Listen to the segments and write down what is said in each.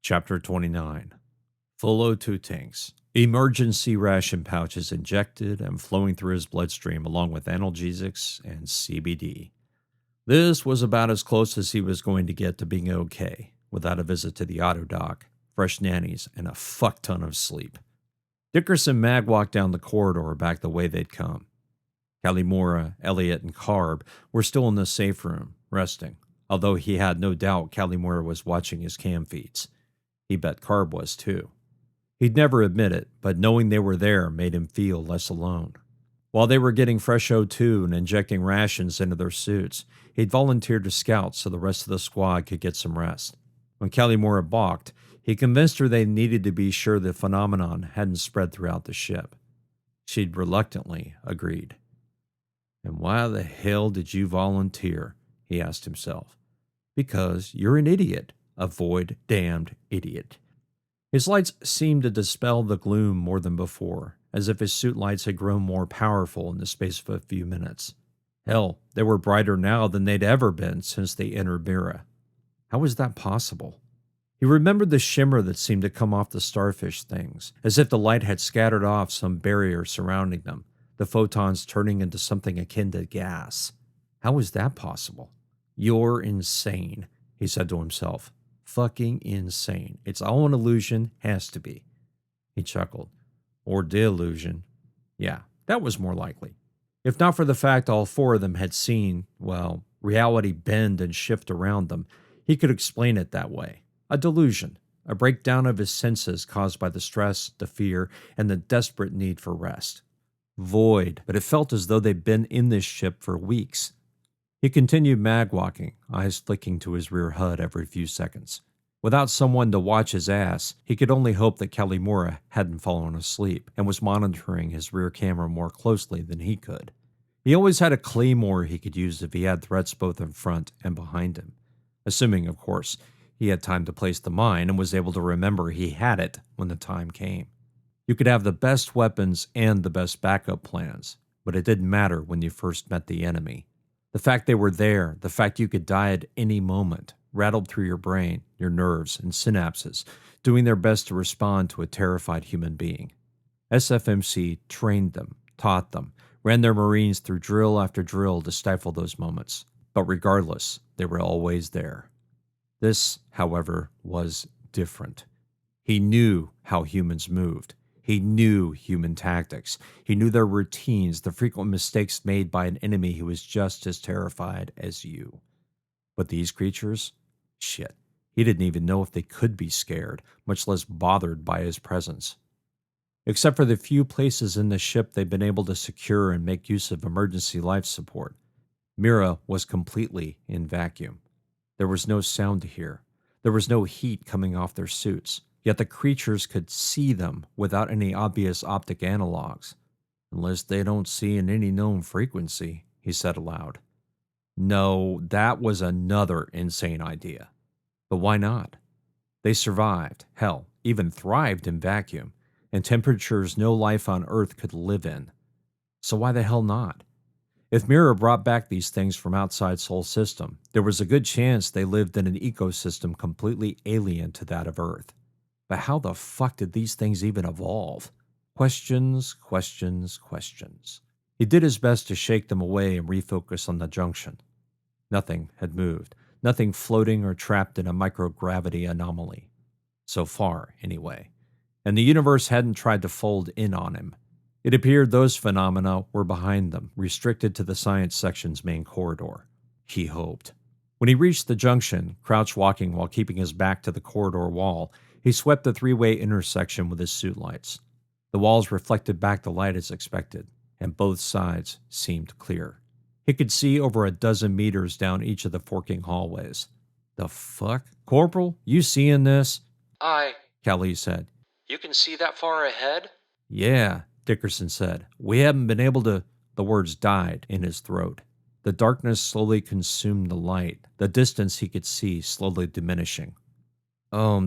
Chapter 29. Full O2 tanks. Emergency ration pouches injected and flowing through his bloodstream along with analgesics and CBD. This was about as close as he was going to get to being okay, without a visit to the auto dock, fresh nannies, and a fuck ton of sleep. Dickerson Mag walked down the corridor back the way they'd come. Mira, Elliot, and Carb were still in the safe room, resting, although he had no doubt Mira was watching his cam feeds. He bet Carb was too. He'd never admit it, but knowing they were there made him feel less alone. While they were getting fresh O2 and injecting rations into their suits, he'd volunteered to scout so the rest of the squad could get some rest. When Mira balked, he convinced her they needed to be sure the phenomenon hadn't spread throughout the ship. She'd reluctantly agreed. "And why the hell did you volunteer?" he asked himself. "Because you're an idiot, a void-damned idiot." His lights seemed to dispel the gloom more than before, as if his suit lights had grown more powerful in the space of a few minutes. Hell, they were brighter now than they'd ever been since they entered Mira. How was that possible? He remembered the shimmer that seemed to come off the starfish things, as if the light had scattered off some barrier surrounding them, the photons turning into something akin to gas. How was that possible? "You're insane," he said to himself. "Fucking insane. It's all an illusion, has to be." He chuckled. Or delusion. Yeah, that was more likely. If not for the fact all four of them had seen, well, reality bend and shift around them, he could explain it that way. A delusion, a breakdown of his senses caused by the stress, the fear, and the desperate need for rest. Void, but it felt as though they'd been in this ship for weeks. He continued mag-walking, eyes flicking to his rear HUD every few seconds. Without someone to watch his ass, he could only hope that Mira hadn't fallen asleep and was monitoring his rear camera more closely than he could. He always had a claymore he could use if he had threats both in front and behind him. Assuming, of course, he had time to place the mine and was able to remember he had it when the time came. You could have the best weapons and the best backup plans, but it didn't matter when you first met the enemy. The fact they were there, the fact you could die at any moment, rattled through your brain, your nerves, and synapses, doing their best to respond to a terrified human being. SFMC trained them, taught them, ran their Marines through drill after drill to stifle those moments. But regardless, they were always there. This, however, was different. He knew how humans moved. He knew human tactics. He knew their routines, the frequent mistakes made by an enemy who was just as terrified as you. But these creatures? Shit. He didn't even know if they could be scared, much less bothered by his presence. Except for the few places in the ship they'd been able to secure and make use of emergency life support, Mira was completely in vacuum. There was no sound to hear. There was no heat coming off their suits. Yet the creatures could see them without any obvious optic analogs. "Unless they don't see in any known frequency," he said aloud. No, that was another insane idea. But why not? They survived, hell, even thrived in vacuum, and temperatures no life on Earth could live in. So why the hell not? If Mira brought back these things from outside Sol system, there was a good chance they lived in an ecosystem completely alien to that of Earth. But how the fuck did these things even evolve? Questions, questions, questions. He did his best to shake them away and refocus on the junction. Nothing had moved, nothing floating or trapped in a microgravity anomaly. So far, anyway. And the universe hadn't tried to fold in on him. It appeared those phenomena were behind them, restricted to the science section's main corridor. He hoped. When he reached the junction, crouch walking while keeping his back to the corridor wall, he swept the three-way intersection with his suit lights. The walls reflected back the light as expected, and both sides seemed clear. He could see over a dozen meters down each of the forking hallways. "The fuck? Corporal, you seeing this?" "Aye," Callie said. "You can see that far ahead?" "Yeah," Dickerson said. "We haven't been able to—" The words died in his throat. The darkness slowly consumed the light, the distance he could see slowly diminishing.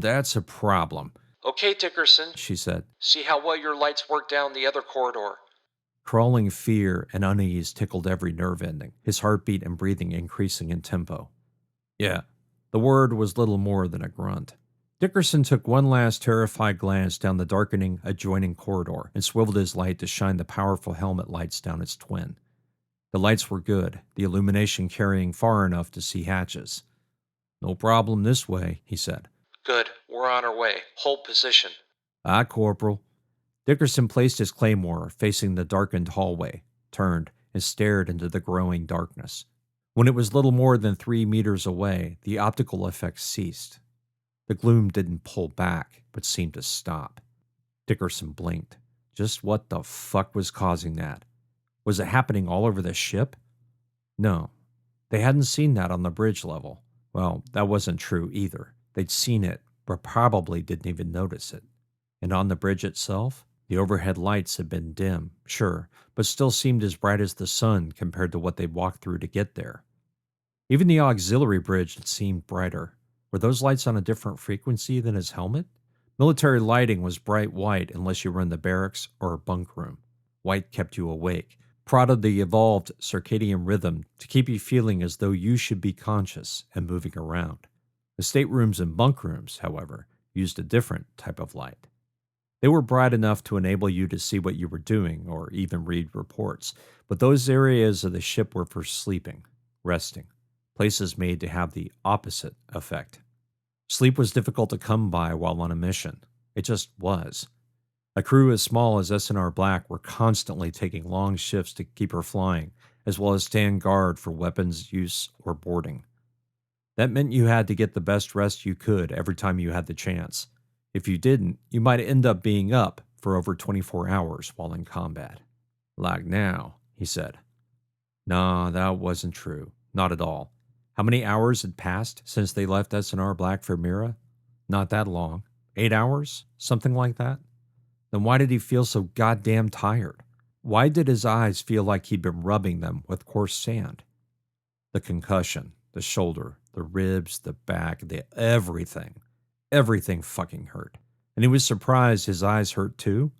That's a problem." "Okay, Dickerson," she said. "See how well your lights work down the other corridor." Crawling fear and unease tickled every nerve ending, his heartbeat and breathing increasing in tempo. Yeah, the word was little more than a grunt. Dickerson took one last terrified glance down the darkening adjoining corridor and swiveled his light to shine the powerful helmet lights down its twin. The lights were good, the illumination carrying far enough to see hatches. "No problem this way," he said. Good. We're on our way. Hold position. "Aye, Corporal." Dickerson placed his claymore facing the darkened hallway, turned, and stared into the growing darkness. When it was little more than 3 meters away, the optical effect ceased. The gloom didn't pull back, but seemed to stop. Dickerson blinked. Just what the fuck was causing that? Was it happening all over the ship? No, they hadn't seen that on the bridge level. Well, that wasn't true either. They'd seen it, but probably didn't even notice it. And on the bridge itself, the overhead lights had been dim, sure, but still seemed as bright as the sun compared to what they'd walked through to get there. Even the auxiliary bridge had seemed brighter. Were those lights on a different frequency than his helmet? Military lighting was bright white unless you were in the barracks or a bunk room. White kept you awake, prodded the evolved circadian rhythm to keep you feeling as though you should be conscious and moving around. The staterooms and bunk rooms, however, used a different type of light. They were bright enough to enable you to see what you were doing or even read reports, but those areas of the ship were for sleeping, resting, places made to have the opposite effect. Sleep was difficult to come by while on a mission. It just was. A crew as small as S&R Black were constantly taking long shifts to keep her flying, as well as stand guard for weapons use or boarding. That meant you had to get the best rest you could every time you had the chance. If you didn't, you might end up being up for over 24 hours while in combat. "Like now," he said. Nah, that wasn't true. Not at all. How many hours had passed since they left S&R Black for Mira? Not that long. 8 hours? Something like that? Then why did he feel so goddamn tired? Why did his eyes feel like he'd been rubbing them with coarse sand? The concussion, the shoulder, the ribs, the back, the everything. Everything fucking hurt. And he was surprised his eyes hurt too?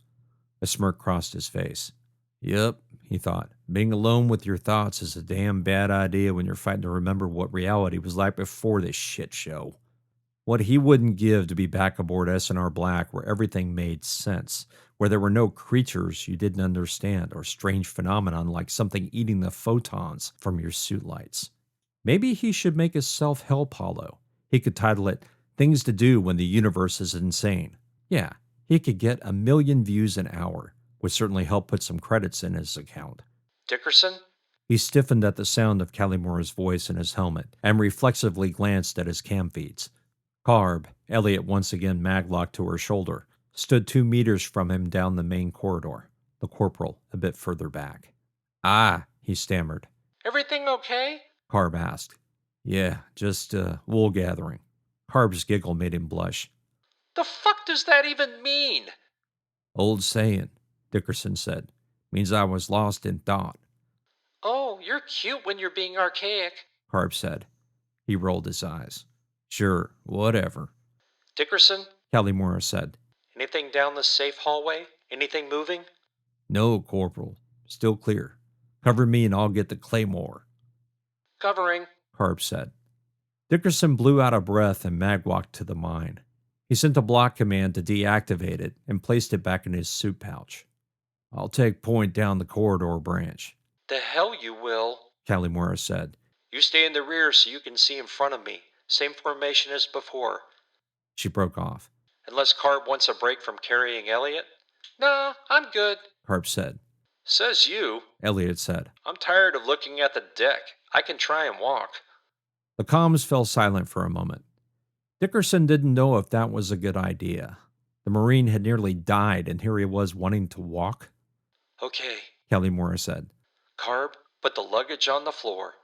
A smirk crossed his face. Yep, he thought. Being alone with your thoughts is a damn bad idea when you're fighting to remember what reality was like before this shit show. What he wouldn't give to be back aboard S&R Black where everything made sense, where there were no creatures you didn't understand or strange phenomenon like something eating the photons from your suit lights. Maybe he should make a self-help holo. He could title it Things to Do When the Universe is Insane. Yeah, he could get 1 million views an hour. Would certainly help put some credits in his account. Dickerson? He stiffened at the sound of Callimore's voice in his helmet and reflexively glanced at his cam feeds. Carb, Elliot once again maglocked to her shoulder, stood 2 meters from him down the main corridor, the corporal a bit further back. "Ah," he stammered. Everything okay? Carb asked. "Yeah, just wool gathering." Carb's giggle made him blush. The fuck does that even mean? "Old saying," Dickerson said. "Means I was lost in thought." Oh, you're cute when you're being archaic. Carb said. He rolled his eyes. "Sure, whatever," Dickerson? Callimore said. Anything down the safe hallway? Anything moving? "No, Corporal. Still clear. Cover me and I'll get the claymore," Covering. Carb said. Dickerson blew out of breath and magwalked to the mine. He sent a block command to deactivate it and placed it back in his suit pouch. "I'll take point down the corridor branch," The hell you will. Callimore said. You stay in the rear so you can see in front of me. Same formation as before. She broke off. Unless Carb wants a break from carrying Elliot? Nah, I'm good. Carb said. Says you. Elliot said. I'm tired of looking at the deck. I can try and walk. The comms fell silent for a moment. Dickerson didn't know if that was a good idea. The Marine had nearly died, and here he was wanting to walk. Okay. Callimore said. Carb, put the luggage on the floor.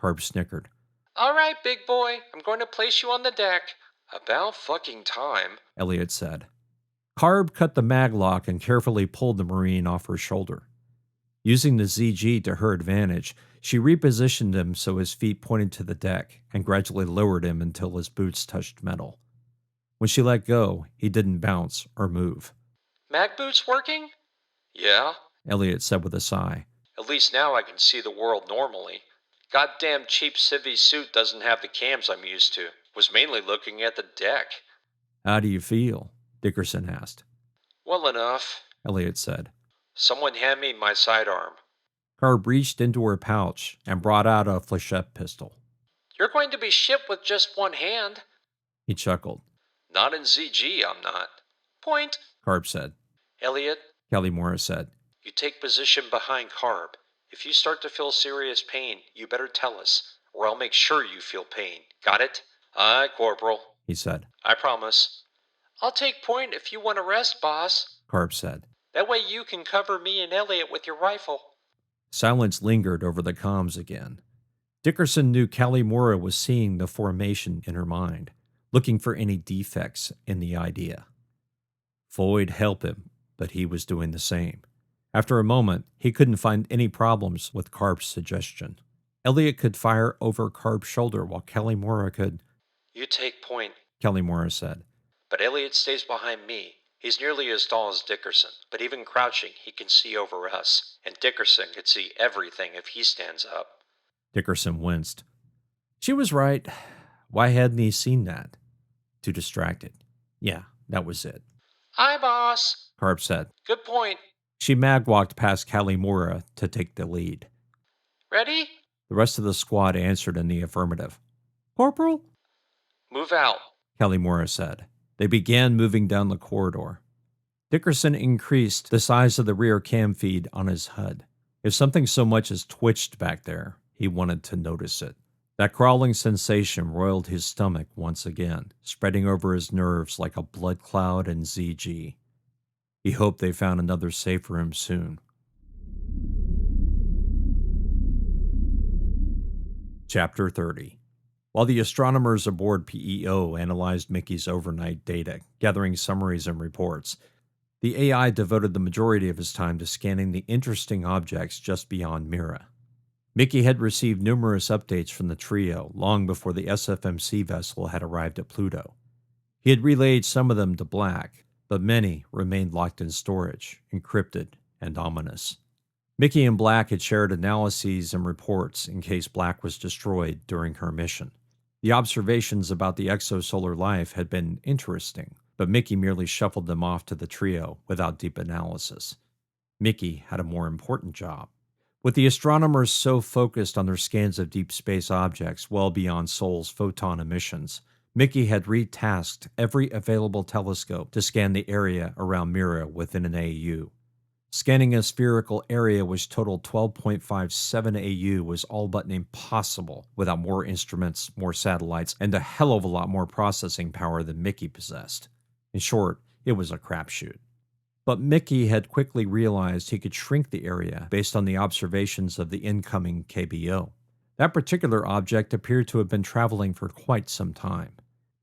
Carb snickered. All right, big boy. I'm going to place you on the deck. About fucking time, Elliot said. Carb cut the maglock and carefully pulled the Marine off her shoulder. Using the ZG to her advantage, she repositioned him so his feet pointed to the deck and gradually lowered him until his boots touched metal. When she let go, he didn't bounce or move. Mag boots working? Yeah, Elliot said with a sigh. At least now I can see the world normally. Goddamn cheap civvy suit doesn't have the cams I'm used to. Was mainly looking at the deck. How do you feel? Dickerson asked. Well enough. Elliot said. Someone hand me my sidearm. Carb reached into her pouch and brought out a flechette pistol. You're going to be shipped with just one hand. He chuckled. Not in ZG, I'm not. Point, Carb said. Elliot, Kelly Morris said. you take position behind Carb. If you start to feel serious pain, you better tell us, or I'll make sure you feel pain. Got it? Aye, Corporal, He said. I promise. I'll take point if you want to rest, boss. Carb said. That way you can cover me and Elliot with your rifle. Silence lingered over the comms again. Dickerson knew Callie Mora was seeing the formation in her mind, looking for any defects in the idea. Floyd helped him, but he was doing the same. After a moment, he couldn't find any problems with Carb's suggestion. Elliot could fire over Carb's shoulder while Callie Mora could... You take point, Callie Mora said. but Elliot stays behind me. He's nearly as tall as Dickerson, but even crouching, he can see over us, and Dickerson could see everything if he stands up. Dickerson winced. She was right. Why hadn't he seen that? Too distracted. Yeah, that was it. Aye, boss. Carb said. Good point. She mag-walked past Callie Mora to take the lead. Ready? The rest of the squad answered in the affirmative. Corporal? Move out. Callie Mora said. They began moving down the corridor. Dickerson increased the size of the rear cam feed on his HUD. If something so much as twitched back there, he wanted to notice it. That crawling sensation roiled his stomach once again, spreading over his nerves like a blood cloud in ZG. He hoped they found another safe room soon. Chapter 30. While the astronomers aboard PEO analyzed Mickey's overnight data, gathering summaries and reports, the AI devoted the majority of his time to scanning the interesting objects just beyond Mira. Mickey had received numerous updates from the trio long before the SFMC vessel had arrived at Pluto. He had relayed some of them to Black, but many remained locked in storage, encrypted and ominous. Mickey and Black had shared analyses and reports in case Black was destroyed during her mission. The observations about the exosolar life had been interesting, but Mickey merely shuffled them off to the trio without deep analysis. Mickey had a more important job. With the astronomers so focused on their scans of deep space objects well beyond Sol's photon emissions, Mickey had retasked every available telescope to scan the area around Mira within an AU. Scanning a spherical area which totaled 12.57 AU was all but impossible without more instruments, more satellites, and a hell of a lot more processing power than Mickey possessed. In short, it was a crapshoot. But Mickey had quickly realized he could shrink the area based on the observations of the incoming KBO. That particular object appeared to have been traveling for quite some time.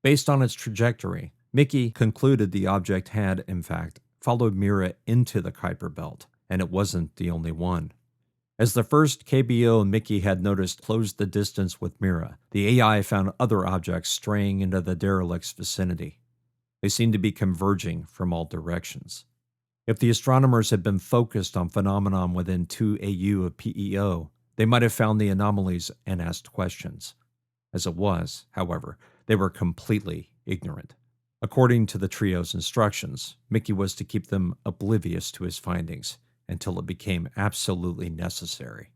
Based on its trajectory, Mickey concluded the object had, in fact, followed Mira into the Kuiper Belt, and it wasn't the only one. As the first KBO Mickey had noticed closed the distance with Mira, the AI found other objects straying into the derelict's vicinity. They seemed to be converging from all directions. If the astronomers had been focused on phenomenon within 2 AU of PEO, they might have found the anomalies and asked questions. As it was, however, they were completely ignorant. According to the trio's instructions, Mickey was to keep them oblivious to his findings until it became absolutely necessary.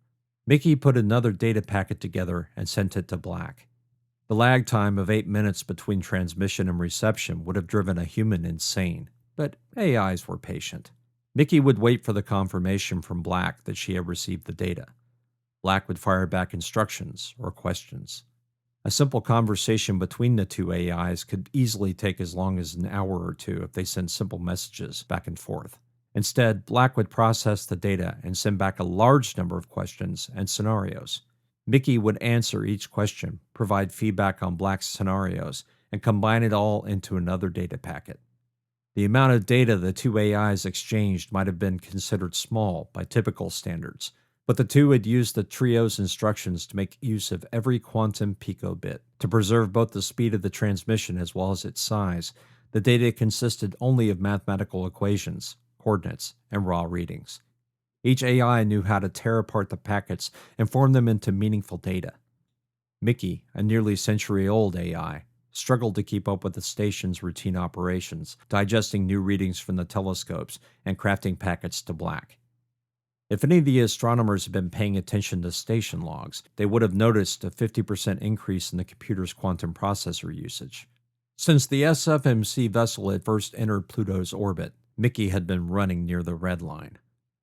Mickey put another data packet together and sent it to Black. The lag time of 8 minutes between transmission and reception would have driven a human insane, but AIs were patient. Mickey would wait for the confirmation from Black that she had received the data. Black would fire back instructions or questions. A simple conversation between the two AIs could easily take as long as an hour or two if they sent simple messages back and forth. Instead, Black would process the data and send back a large number of questions and scenarios. Mickey would answer each question, provide feedback on Black's scenarios, and combine it all into another data packet. The amount of data the two AIs exchanged might have been considered small by typical standards, but the two had used the trio's instructions to make use of every quantum picobit. To preserve both the speed of the transmission as well as its size, the data consisted only of mathematical equations, coordinates, and raw readings. Each AI knew how to tear apart the packets and form them into meaningful data. Mickey, a nearly century-old AI, struggled to keep up with the station's routine operations, digesting new readings from the telescopes and crafting packets to Black. If any of the astronomers had been paying attention to station logs, they would have noticed a 50% increase in the computer's quantum processor usage. Since the SFMC vessel had first entered Pluto's orbit, Mickey had been running near the red line.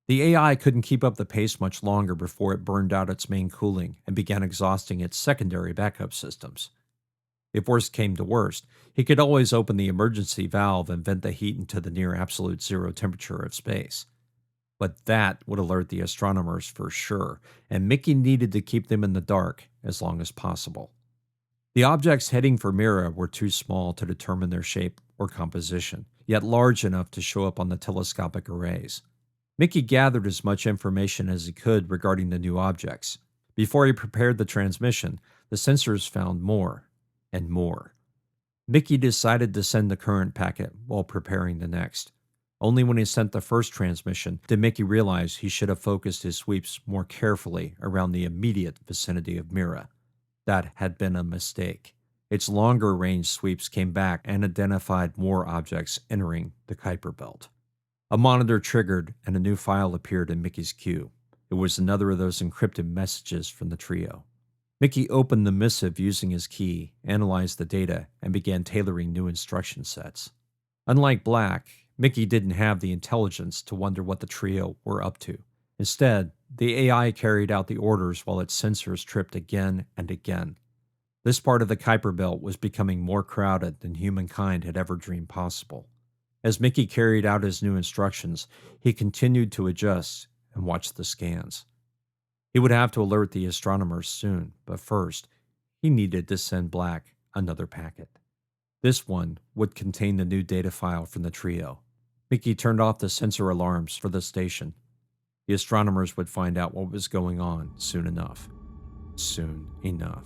The AI couldn't keep up the pace much longer before it burned out its main cooling and began exhausting its secondary backup systems. If worst came to worst, he could always open the emergency valve and vent the heat into the near absolute zero temperature of space. But that would alert the astronomers for sure, and Mickey needed to keep them in the dark as long as possible. The objects heading for Mira were too small to determine their shape or composition, yet large enough to show up on the telescopic arrays. Mickey gathered as much information as he could regarding the new objects. Before he prepared the transmission, the sensors found more and more. Mickey decided to send the current packet while preparing the next. Only when he sent the first transmission did Mickey realize he should have focused his sweeps more carefully around the immediate vicinity of Mira. That had been a mistake. Its longer-range sweeps came back and identified more objects entering the Kuiper belt. A monitor triggered and a new file appeared in Mickey's queue. It was another of those encrypted messages from the trio. Mickey opened the missive using his key, analyzed the data, and began tailoring new instruction sets. Unlike Black, Mickey didn't have the intelligence to wonder what the trio were up to. Instead, the AI carried out the orders while its sensors tripped again and again. This part of the Kuiper belt was becoming more crowded than humankind had ever dreamed possible. As Mickey carried out his new instructions, he continued to adjust and watch the scans. He would have to alert the astronomers soon, but first, he needed to send Black another packet. This one would contain the new data file from the trio. Mickey turned off the sensor alarms for the station. The astronomers would find out what was going on soon enough. Soon enough.